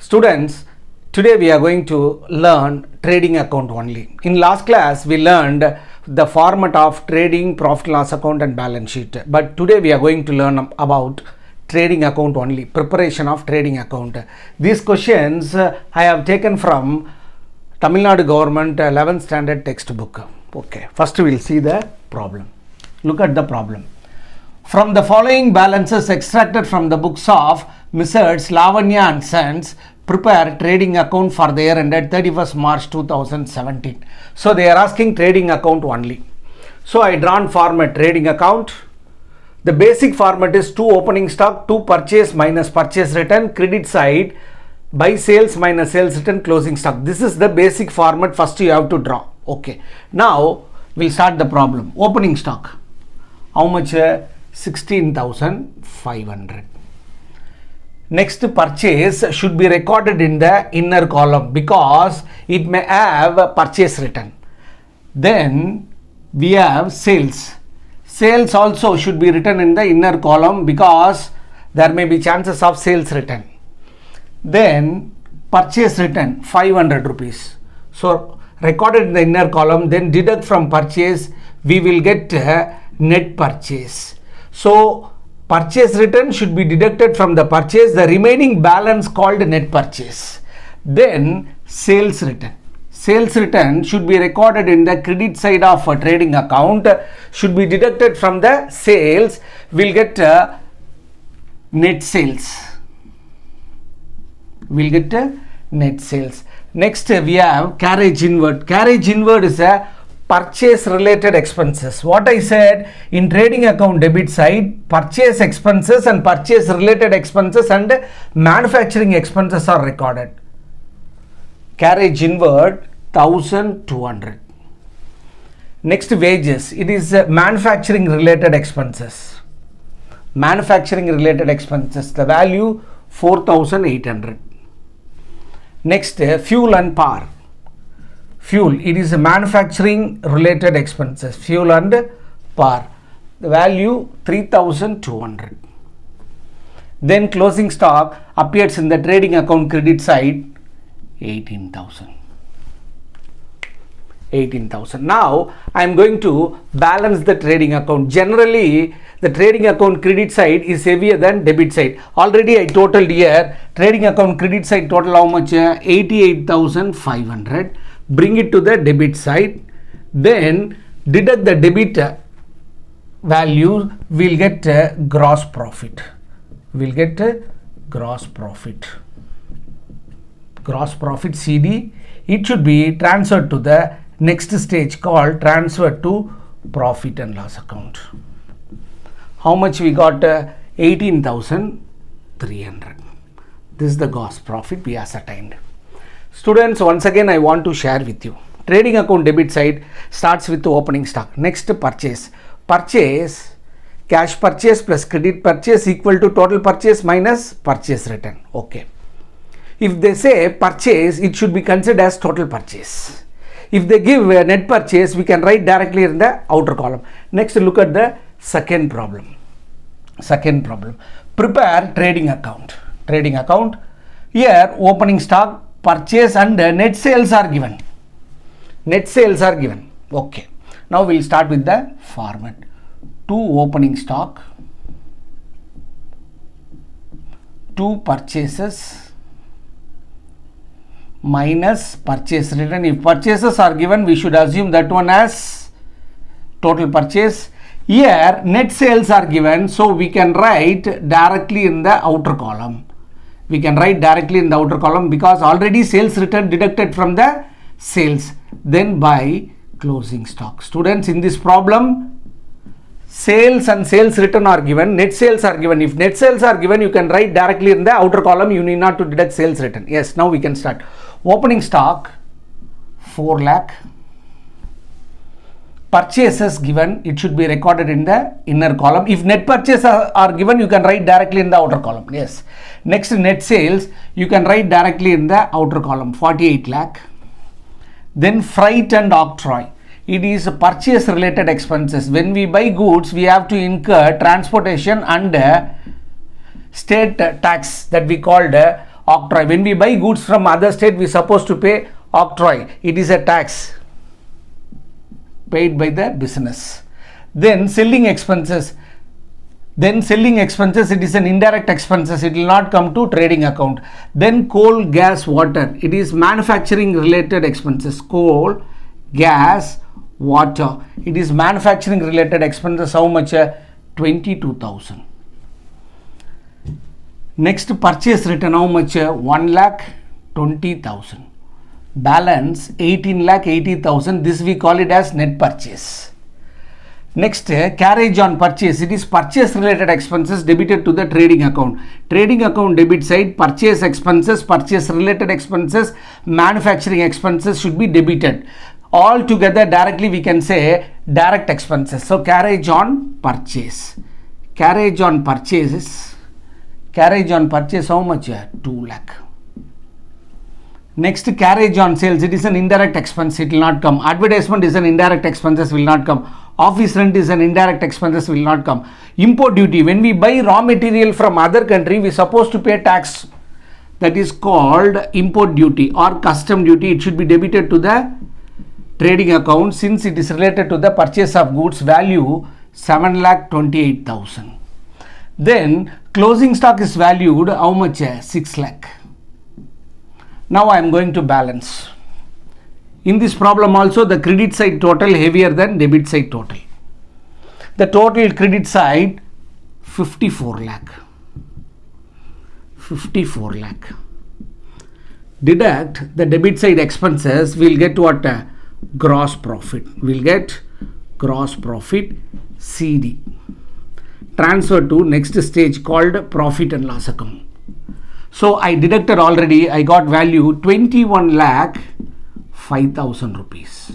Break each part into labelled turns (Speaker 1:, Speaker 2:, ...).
Speaker 1: Students, today we are going to learn trading account only. In last class, we learned the format of trading, profit loss account and balance sheet. But today we are going to learn about trading account only, preparation of trading account. These questions I have taken from Tamil Nadu government 11th standard textbook. Okay, first we will see the problem. Look at the problem. From the following balances extracted from the books of Messrs. Lavanya and Sons, prepare trading account for the year ended 31st March 2017. So they are asking trading account only. So I drawn format trading account. The basic format is 2 opening stock, 2 purchase minus purchase return, credit side, buy sales minus sales return, closing stock. This is the basic format first you have to draw. Okay. Now we'll start the problem. Opening stock. How much? 16,500. Next, purchase should be recorded in the inner column because it may have a purchase return. Then we have sales. Sales also should be written in the inner column because there may be chances of sales return. Then purchase return 500 rupees. So recorded in the inner column, then deduct from purchase, we will get net purchase. So purchase return should be deducted from the purchase, the remaining balance called net purchase. Then sales return. Sales return should be recorded in the credit side of a trading account, should be deducted from the sales, we'll get net sales. We'll get net sales. Next we have carriage inward. Carriage inward is a purchase related expenses. What I said, in trading account debit side, purchase expenses and purchase related expenses and manufacturing expenses are recorded. Carriage inward 1,200. Next, wages. It is manufacturing related expenses. Manufacturing related expenses. The value 4,800. Next, fuel and power. Fuel, it is a manufacturing related expenses. Fuel and power. The value 3,200. Then closing stock appears in the trading account credit side 18,000. 18,000. Now I am going to balance the trading account. Generally, the trading account credit side is heavier than debit side. Already I totaled here. Trading account credit side total how much? 88,500. Bring it to the debit side, then deduct the debit value, we'll get gross profit. We'll get gross profit. Gross profit CD. It should be transferred to the next stage called transfer to profit and loss account. How much we got? 18,300. This is the gross profit we ascertained. Students, once again I want to share with you. Trading account debit side starts with the opening stock. Next, purchase. Purchase, cash purchase plus credit purchase equal to total purchase minus purchase return. Okay. If they say purchase, it should be considered as total purchase. If they give a net purchase, we can write directly in the outer column. Next, look at the second problem. Second problem. Prepare trading account. Trading account. Here, opening stock, purchase and net sales are given. Net sales are given. Okay. Now we will start with the format. 2 opening stock, 2 purchases minus purchase return. If purchases are given, we should assume that one as total purchase. Here net sales are given, so we can write directly in the outer column. We can write directly in the outer column because already sales return deducted from the sales. Then by closing stock. Students, in this problem, sales and sales return are given, net sales are given. If net sales are given, you can write directly in the outer column. You need not to deduct sales return. Yes, now we can start. Opening stock 4 lakh. Purchases given, it should be recorded in the inner column. If net purchases are given, you can write directly in the outer column. Yes. Next, net sales, you can write directly in the outer column, 48 lakh. Then freight and octroi. It is purchase related expenses. When we buy goods, we have to incur transportation and state tax that we called octroi. When we buy goods from other state, we supposed to pay octroi. It is a tax paid by the business. Then selling expenses. It is an indirect expenses. It will not come to trading account. Then coal, gas, water. It is manufacturing related expenses. Coal, gas, water. It is manufacturing related expenses. How much? 22,000. Next, purchase return. How much? 1,20,000. Balance 18,80,000. This we call it as net purchase. Next, carriage on purchase. It is purchase related expenses debited to the trading account. Trading account debit side, purchase expenses, purchase related expenses, manufacturing expenses should be debited. All together directly we can say direct expenses. So carriage on purchase. Carriage on purchase how much? 2 lakh. Next, carriage on sales. It is an indirect expense. It will not come. Advertisement is an indirect expenses, will not come. Office rent is an indirect expenses, will not come. Import duty. When we buy raw material from other country, we supposed to pay tax. That is called import duty or custom duty. It should be debited to the trading account since it is related to the purchase of goods value 7,28,000. Then closing stock is valued how much? 6 lakh. Now I am going to balance. In this problem also the credit side total heavier than debit side total. The total credit side 54 lakh. 54 lakh. Deduct the debit side expenses, we will get what? Gross profit. We will get gross profit CD. Transfer to next stage called profit and loss account. So I deducted already, I got value 21 lakh 5,000 rupees.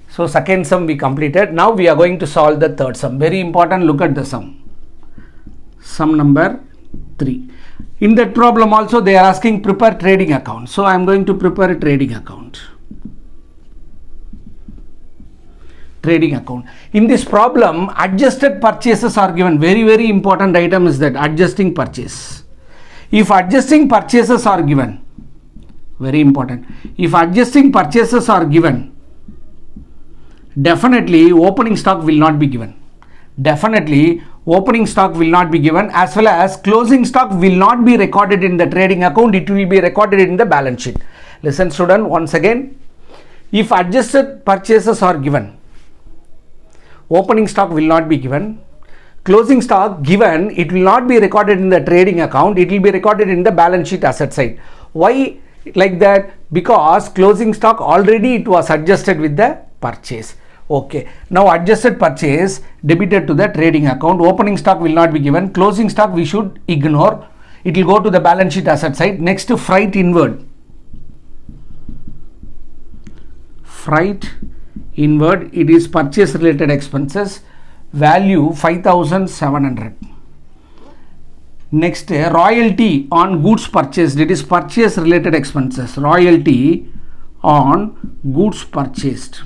Speaker 1: So second sum we completed. Now we are going to solve the third sum. Very important, look at the sum. Sum number 3. In that problem also they are asking prepare trading account. So I am going to prepare a trading account. Trading account. In this problem, adjusted purchases are given. Very important item is that adjusting purchase. If adjusting purchases are given, very important. If adjusting purchases are given, definitely opening stock will not be given. Definitely opening stock will not be given, as well as closing stock will not be recorded in the trading account. It will be recorded in the balance sheet. Listen student, once again. If adjusted purchases are given, opening stock will not be given. Closing stock given, it will not be recorded in the trading account. It will be recorded in the balance sheet asset side. Why like that? Because closing stock already it was adjusted with the purchase. Okay. Now adjusted purchase debited to the trading account. Opening stock will not be given. Closing stock we should ignore. It will go to the balance sheet asset side. Next to freight inward. Freight inward, it is purchase related expenses. Value 5,700. Next, royalty on goods purchased. It is purchase related expenses. Royalty on goods purchased.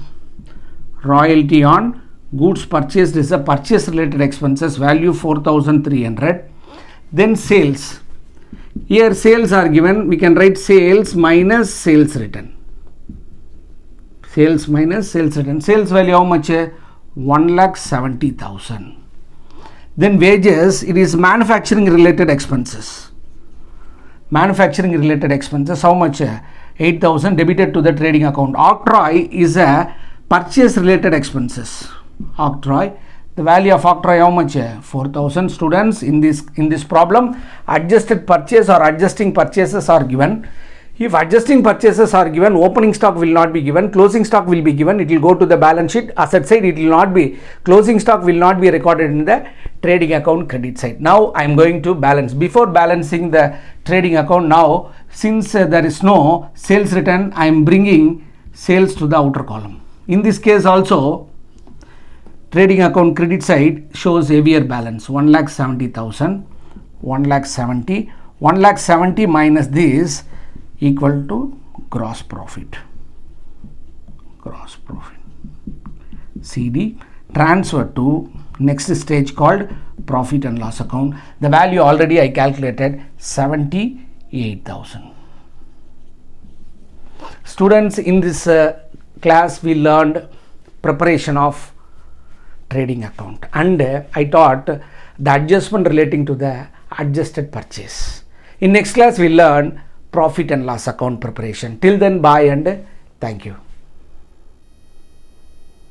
Speaker 1: Royalty on goods purchased is a purchase related expenses. Value 4,300. Then sales. Here sales are given. We can write sales minus sales return. Sales minus sales return. Sales value how much? 1,70,000. Then wages, it is manufacturing related expenses. Manufacturing related expenses, how much? 8,000 debited to the trading account. Octroi is a purchase related expenses. Octroi, the value of octroi how much? 4,000. Students, in this problem, adjusted purchase or adjusting purchases are given. If adjusting purchases are given, opening stock will not be given, closing stock will be given. It will go to the balance sheet. Asset side it will not be. Closing stock will not be recorded in the trading account credit side. Now I am going to balance. Before balancing the trading account, now since there is no sales return, I am bringing sales to the outer column. In this case also, trading account credit side shows heavier balance. 1,70,000. 1,70,000. 1,70,000 minus this equal to gross profit. Gross profit. CD, transfer to next stage called profit and loss account. The value already I calculated 70, 8,000. Students, in this class we learned preparation of trading account, and I taught the adjustment relating to the adjusted purchase. In next class we learn profit and loss account preparation. Till then, bye and thank you.